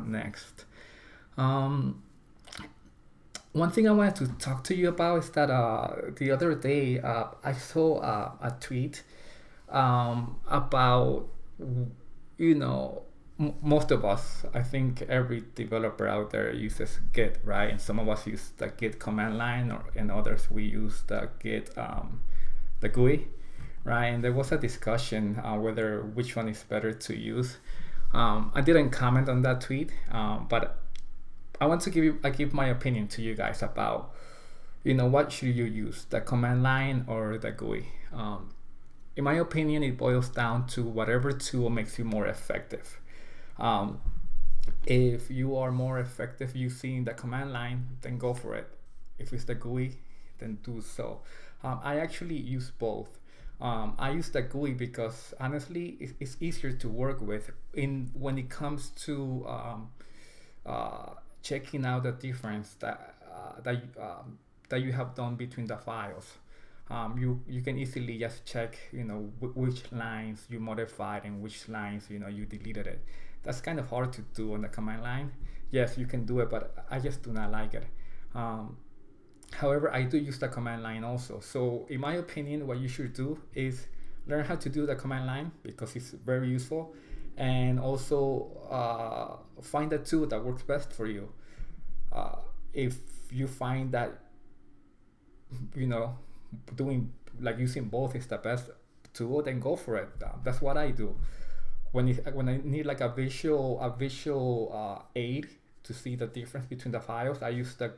next. Um, One thing I wanted to talk to you about is that the other day I saw a tweet about, you know, most of us, I think every developer out there uses Git, right? And some of us use the Git command line, and others we use the Git, the GUI, right? And there was a discussion whether which one is better to use. I didn't comment on that tweet, but I want to give my opinion to you guys about, what should you use, the command line or the GUI. In my opinion, it boils down to whatever tool makes you more effective. Um, if you are more effective using the command line, then go for it. If it's the GUI, then do so. I actually use both. I use the GUI because honestly, it's easier to work with in when it comes to checking out the difference that you have done between the files. You can easily just check, which lines you modified and which lines, you deleted it. That's kind of hard to do on the command line. Yes, you can do it, but I just do not like it. However, I do use the command line also. So in my opinion, what you should do is learn how to do the command line because it's very useful, and also find a tool that works best for you. If you find that, you know doing like using both is the best tool, then go for it. That's what I do when I need like a visual aid to see the difference between the files. I use the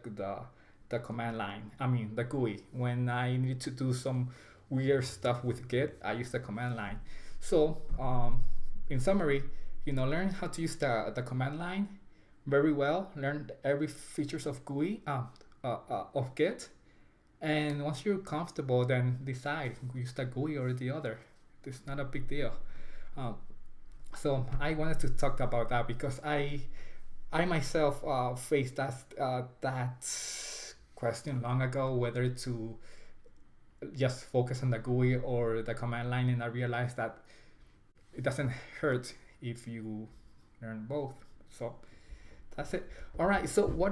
command line. I mean the GUI. When I need to do some weird stuff with Git, I use the command line. So in summary, learn how to use the command line very well. Learn every features of GUI, of Git, and once you're comfortable, then decide use the GUI or the other. It's not a big deal. Um, so I wanted to talk about that because I myself faced that question long ago, whether to just focus on the GUI or the command line, and I realized that it doesn't hurt if you learn both. So that's it. All right. So what